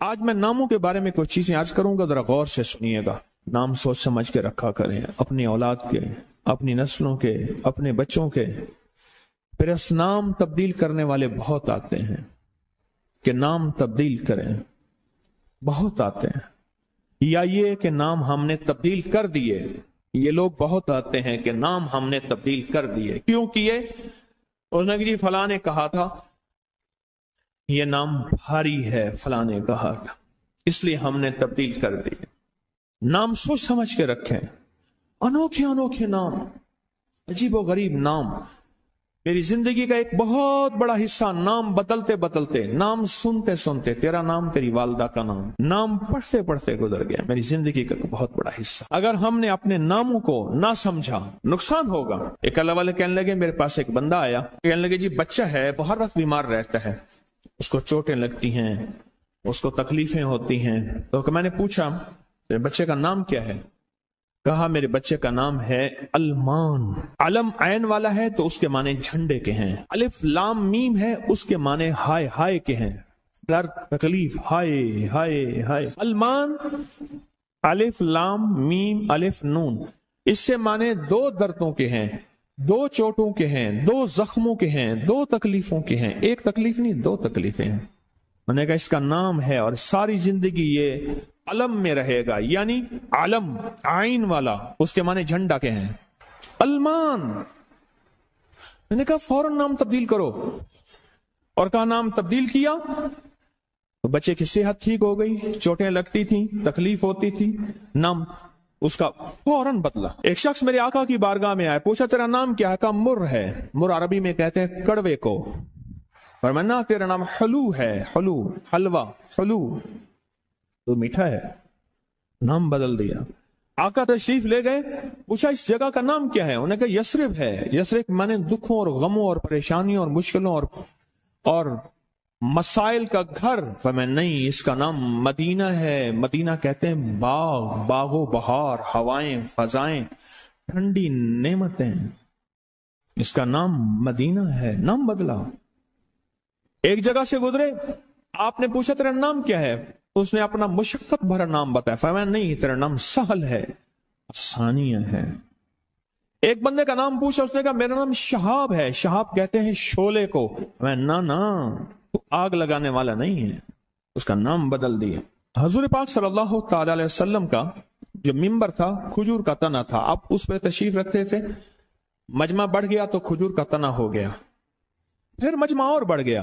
آج میں ناموں کے بارے میں کچھ چیزیں عرض کروں گا، ذرا غور سے سنیے گا۔ نام سوچ سمجھ کے رکھا کریں، اپنی اولاد کے، اپنی نسلوں کے، اپنے بچوں کے۔ پھر اس نام تبدیل کرنے والے بہت آتے ہیں کہ نام تبدیل کریں، بہت آتے ہیں۔ یا یہ کہ نام ہم نے تبدیل کر دیے، یہ لوگ بہت آتے ہیں کہ نام ہم نے تبدیل کر دیے۔ کیوں کیے؟ اس نے جی فلاں نے کہا تھا یہ نام بھاری ہے، فلاں نے کہا تھا، اس لیے ہم نے تبدیل کر دیے۔ نام سوچ سمجھ کے رکھیں، انوکھے انوکھے نام، عجیب و غریب نام۔ میری زندگی کا ایک بہت بڑا حصہ نام بدلتے بدلتے، نام سنتے سنتے، تیرا نام تیری والدہ کا نام پڑھتے پڑھتے گزر گیا۔ میری زندگی کا بہت بڑا حصہ۔ اگر ہم نے اپنے ناموں کو نہ سمجھا، نقصان ہوگا۔ ایک اللہ والے کہنے لگے، میرے پاس ایک بندہ آیا، کہنے لگے جی بچہ ہے، وہ ہر وقت بیمار رہتا ہے، اس کو چوٹیں لگتی ہیں، اس کو تکلیفیں ہوتی ہیں۔ تو میں نے پوچھا تیرے بچے کا نام کیا ہے؟ کہا میرے بچے کا نام ہے المان۔ علم عین والا ہے تو اس کے معنی جھنڈے کے ہیں، الف لام میم ہے اس کے معنی ہائے ہائے کے ہیں، درد تکلیف، ہائے ہائے ہائے۔ المان، الف لام میم الف نون، اس سے معنی دو دردوں کے ہیں، دو چوٹوں کے ہیں، دو زخموں کے ہیں، دو تکلیفوں کے ہیں۔ ایک تکلیف نہیں، دو تکلیفیں ہیں۔ میں نے کہا اس کا نام ہے اور ساری زندگی یہ علم میں رہے گا، یعنی علم عین والا، اس کے معنی جھنڈا کے ہیں، المان۔ میں نے کہا فوراً نام تبدیل کرو، اور کہا نام تبدیل کیا تو بچے کی صحت ٹھیک ہو گئی، چوٹیں لگتی تھیں، تکلیف ہوتی تھی، نام اس کا فوراً بدلا۔ ایک شخص میرے آقا کی بارگاہ میں آیا، پوچھا تیرا نام کیا ہے؟ کہا مر ہے۔ مر عربی میں کہتے ہیں کڑوے کو، فرمایا تیرا نام حلو ہے، حلو، حلوہ، حلو تو میٹھا ہے۔ نام بدل دیا۔ آقا تشریف لے گئے، پوچھا اس جگہ کا نام کیا ہے؟ انہوں نے کہا یثرب ہے۔ یثرب مانے دکھوں اور غموں اور پریشانیوں اور مشکلوں اور مسائل کا گھر۔ فرمایا نہیں، اس کا نام مدینہ ہے۔ مدینہ کہتے ہیں باغ، باغ و بہار، ہوائیں، فضائیں، ٹھنڈی نعمتیں، اس کا نام مدینہ ہے۔ نام بدلا۔ ایک جگہ سے گزرے، آپ نے پوچھا تیرا نام کیا ہے؟ اس نے اپنا مشقت بھرا نام بتایا۔ فرمایا نہیں، تیرا نام سہل ہے، آسانیہ ہے۔ ایک بندے کا نام پوچھا، اس نے کہا میرا نام شہاب ہے۔ شہاب کہتے ہیں شعلے کو۔ فرمایا نہ تو آگ لگانے والا نہیں ہے، اس کا نام بدل دیا۔ حضور پاک صلی اللہ تعالی علیہ وسلم کا جو ممبر تھا کھجور کا تنا تھا، اب اس پہ تشریف رکھتے تھے، مجمع بڑھ گیا تو کھجور کا تنا ہو گیا، پھر مجمع اور بڑھ گیا،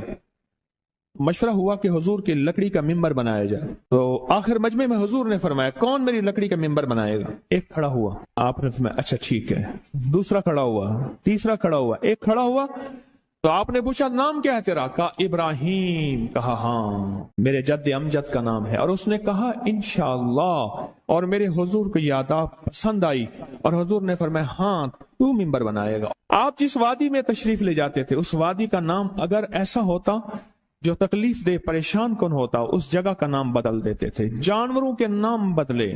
مشورہ ہوا کہ حضور کی لکڑی کا ممبر بنایا جائے۔ تو آخر مجمع میں حضور نے فرمایا کون میری لکڑی کا ممبر بنائے گا؟ ایک کھڑا ہوا، آپ نے فرمایا اچھا ٹھیک ہے۔ دوسرا کھڑا ہوا، تیسرا کھڑا ہوا، ایک کھڑا ہوا تو آپ نے پوچھا نام کیا ہے تیرا؟ کہا ابراہیم۔ کہا ہاں میرے جد امجد کا نام ہے۔ اور اس نے کہا انشاءاللہ، اور میرے حضور کو یاد پسند آئی اور حضور نے فرمایا ہاں تو ممبر بنائے گا۔ آپ جس وادی میں تشریف لے جاتے تھے اس وادی کا نام اگر ایسا ہوتا جو تکلیف دے، پریشان کن ہوتا، اس جگہ کا نام بدل دیتے تھے۔ جانوروں کے نام بدلے،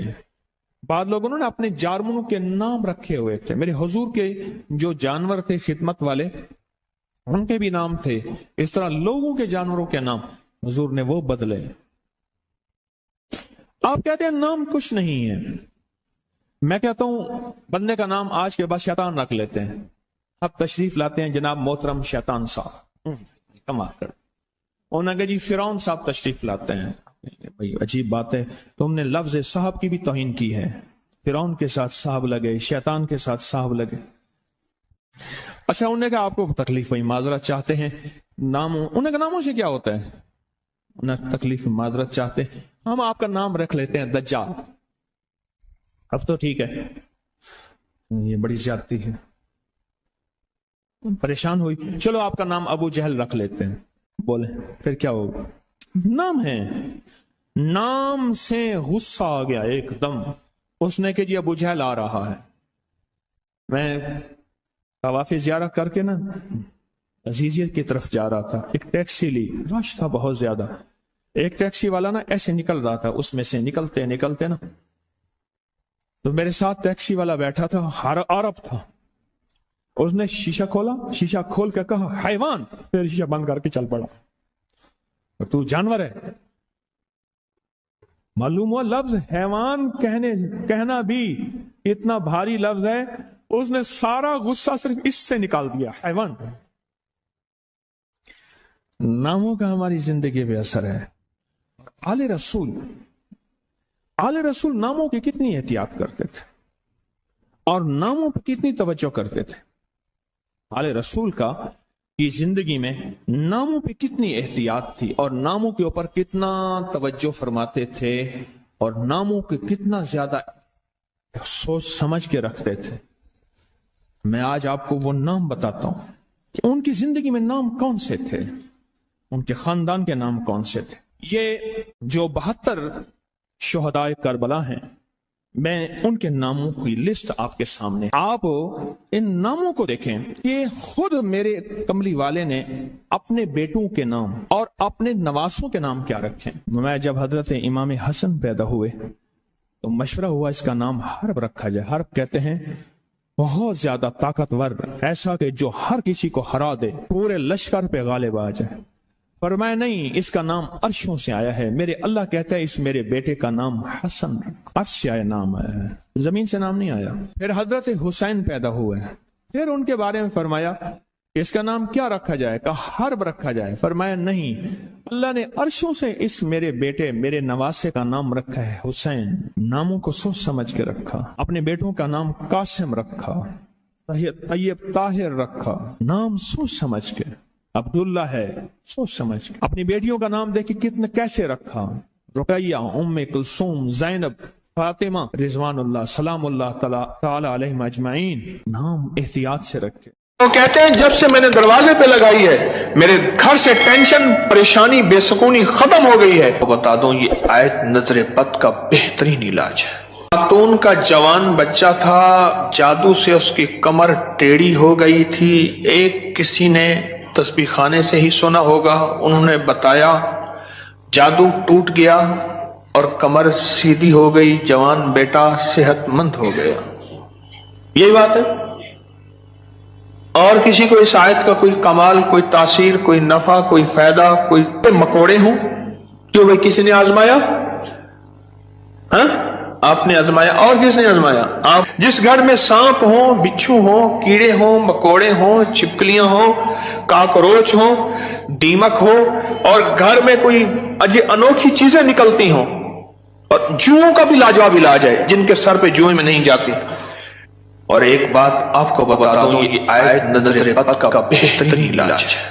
بعض لوگوں نے اپنے جانوروں کے نام رکھے ہوئے تھے۔ میرے حضور کے جو جانور تھے خدمت والے، ان کے بھی نام تھے، اس طرح لوگوں کے جانوروں کے نام حضور نے وہ بدلے۔ آپ کہتے ہیں نام کچھ نہیں ہے، میں کہتا ہوں بندے کا نام آج کے بعد شیطان رکھ لیتے ہیں۔ اب تشریف لاتے ہیں جناب محترم شیطان صاحب، کمال کر۔ انہوں نے کہا جی فرعون صاحب تشریف لاتے ہیں۔ بھئی عجیب بات ہے، تم نے لفظ صاحب کی بھی توہین کی ہے۔ فرعون کے ساتھ صاحب لگے، شیطان کے ساتھ صاحب لگے۔ اچھا انہوں نے کہا آپ کو تکلیف ہوئی، معذرت چاہتے ہیں، ناموں انہوں نے کہا ناموں سے کیا ہوتا ہے؟ انہوں نے تکلیف معذرت چاہتے ہیں، ہم آپ کا نام رکھ لیتے ہیں دجال۔ اب تو ٹھیک ہے، یہ بڑی زیادتی ہے، پریشان ہوئی، چلو آپ کا نام ابو جہل رکھ لیتے ہیں۔ بولے پھر کیا ہوگا؟ نام ہے، نام سے غصہ آ گیا ایک دم، اس نے کہ جی ابو جہل آ رہا ہے۔ میں طواف زیارت کر کے نا عزیزیت کی طرف جا رہا تھا، ایک ٹیکسی لی، رش تھا بہت زیادہ، ایک ٹیکسی والا نا ایسے نکل رہا تھا، اس میں سے نکلتے نکلتے نا تو میرے ساتھ ٹیکسی والا بیٹھا تھا، عرب تھا، اس نے شیشہ کھولا، شیشہ کھول کے کہا حیوان، پھر شیشہ بند کر کے چل پڑا، تو جانور ہے۔ معلوم ہوا لفظ حیوان کہنا بھی اتنا بھاری لفظ ہے، اس نے سارا غصہ صرف اس سے نکال دیا، حیوان۔ ناموں کا ہماری زندگی پہ اثر ہے۔ آل رسول ناموں کی کتنی احتیاط کرتے تھے اور ناموں پہ کتنی توجہ کرتے تھے۔ آل رسول کی زندگی میں ناموں پہ کتنی احتیاط تھی اور ناموں کے اوپر کتنا توجہ فرماتے تھے اور ناموں کے کتنا زیادہ سوچ سمجھ کے رکھتے تھے۔ میں آج آپ کو وہ نام بتاتا ہوں کہ ان کی زندگی میں نام کون سے تھے، ان کے خاندان کے نام کون سے تھے۔ یہ جو 72 شہدائے کربلا ہیں، میں ان کے ناموں کی لسٹ آپ کے سامنے، آپ ان ناموں کو دیکھیں کہ خود میرے کملی والے نے اپنے بیٹوں کے نام اور اپنے نواسوں کے نام کیا رکھیں۔ میں جب حضرت امام حسن پیدا ہوئے تو مشورہ ہوا اس کا نام حرب رکھا جائے۔ حرب کہتے ہیں بہت زیادہ طاقتور، ایسا کہ جو ہر کسی کو ہرا دے، پورے لشکر پہ غالب آ جائے۔ فرمایا نہیں، اس کا نام عرشوں سے آیا ہے، میرے اللہ کہتا ہے اس میرے بیٹے کا نام حسن، عرش سے آیا نام آیا ہے، زمین سے نام نہیں آیا۔ پھر حضرت حسین پیدا ہوئے، پھر ان کے بارے میں فرمایا کہ اس کا نام کیا رکھا جائے، کہا حرب رکھا جائے۔ فرمایا نہیں، اللہ نے عرشوں سے اس میرے بیٹے میرے نواسے کا نام رکھا ہے حسین۔ ناموں کو سوچ سمجھ کے رکھا۔ اپنے بیٹوں کا نام قاسم رکھا، طیب طاہر رکھا، نام سوچ سمجھ کے۔ عبداللہ ہے، سوچ سمجھ کے۔ اپنی بیٹیوں کا نام دیکھیں کتنے کیسے رکھا، رقیہ، ام کلثوم، زینب، فاطمہ، رضوان اللہ سلام اللہ تعالی علیہم اجمعین، نام احتیاط سے رکھے۔ وہ کہتے ہیں جب سے میں نے دروازے پہ لگائی ہے میرے گھر سے ٹینشن، پریشانی، بے سکونی ختم ہو گئی ہے۔ بتا دوں یہ آیت نظر بد کا بہترین علاج ہے۔ خاتون کا جوان بچہ تھا، جادو سے اس کی کمر ٹیڑھی ہو گئی تھی۔ ایک کسی نے تسبیح خانے سے ہی سنا ہوگا، انہوں نے بتایا، جادو ٹوٹ گیا اور کمر سیدھی ہو گئی، جوان بیٹا صحت مند ہو گیا۔ یہی بات ہے۔ اور کسی کو اس آیت کا کوئی کمال، کوئی تاثیر، کوئی نفع، کوئی فائدہ، کوئی مکوڑے ہوں، کیوں بھائی کسی نے آزمایا؟ ہاں آپ نے آزمایا، اور کس نے آزمایا؟ آپ۔ جس گھر میں سانپ ہوں، بچھو ہوں، کیڑے ہوں، مکوڑے ہوں، چھپکلیاں ہوں، کاکروچ ہوں، دیمک ہو، اور گھر میں کوئی انوکھی چیزیں نکلتی ہوں، اور جوؤں کا بھی لاجواب علاج ہے، جن کے سر پہ جوئیں میں نہیں جاتی۔ اور ایک بات آپ کو بتا دوں، یہ آیت نظر بد کا بہترین علاج ہے،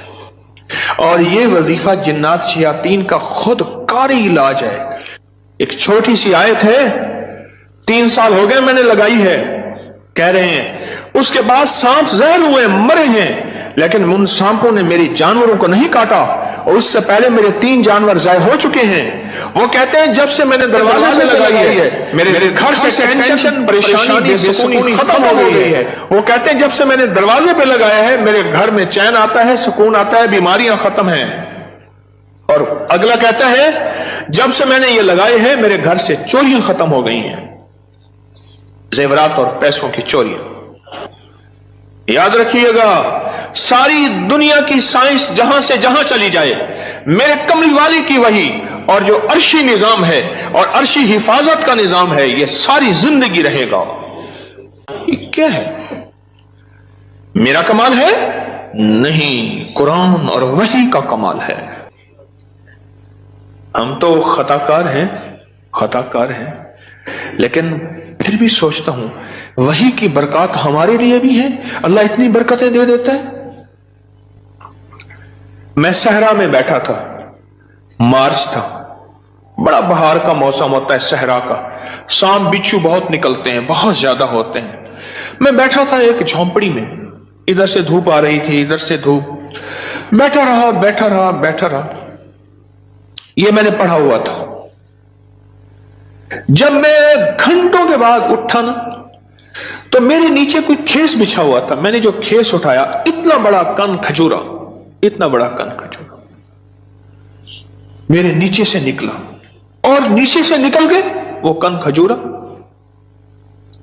اور یہ وظیفہ جنات شیاطین کا خود کاری علاج ہے۔ ایک چھوٹی سی آیت ہے، 3 سال ہو گئے میں نے لگائی ہے، کہہ رہے ہیں اس کے بعد سانپ زہر ہوئے، مرے ہیں، لیکن ان سانپوں نے میری جانوروں کو نہیں کاٹا، اور اس سے پہلے میرے 3 جانور ضائع ہو چکے ہیں۔ وہ کہتے ہیں جب سے میں نے دروازے پہ لگائی ہے میرے گھر سے ٹینشن، پریشانی، بے سکونی ختم ہو گئی ہے۔ وہ کہتے ہیں جب سے میں نے دروازے پہ لگایا ہے میرے گھر میں چین آتا ہے، سکون آتا ہے، بیماریاں ختم ہیں۔ اور اگلا کہتا ہے جب سے میں نے یہ لگائے ہیں میرے گھر سے چوریاں ختم ہو گئی ہیں، زیورات اور پیسوں کی چوریاں۔ یاد رکھیے گا، ساری دنیا کی سائنس جہاں سے جہاں چلی جائے، میرے کملی والی کی وحی اور جو عرشی نظام ہے اور عرشی حفاظت کا نظام ہے، یہ ساری زندگی رہے گا۔ یہ کیا ہے؟ میرا کمال ہے؟ نہیں، قرآن اور وحی کا کمال ہے۔ ہم تو خطا کار ہیں، لیکن پھر بھی سوچتا ہوں وحی کی برکات ہمارے لیے بھی ہے، اللہ اتنی برکتیں دے دیتا ہے۔ میں صحرا میں بیٹھا تھا، مارچ تھا، بڑا بہار کا موسم ہوتا ہے صحرا کا، سانپ بچھو بہت نکلتے ہیں، بہت زیادہ ہوتے ہیں۔ میں بیٹھا تھا ایک جھونپڑی میں، ادھر سے دھوپ آ رہی تھی، ادھر سے دھوپ، بیٹھا رہا۔ یہ میں نے پڑھا ہوا تھا۔ جب میں گھنٹوں کے بعد اٹھا نا تو میرے نیچے کوئی کھیس بچھا ہوا تھا، میں نے جو کھیس اٹھایا، اتنا بڑا کن کھجورا میرے نیچے سے نکلا، اور نیچے سے نکل کے وہ کن کھجورا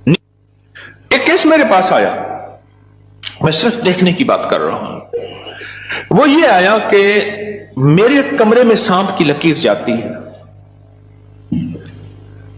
ایک کیس میرے پاس آیا۔ میں صرف دیکھنے کی بات کر رہا ہوں۔ وہ یہ آیا کہ میرے کمرے میں سانپ کی لکیر جاتی ہے،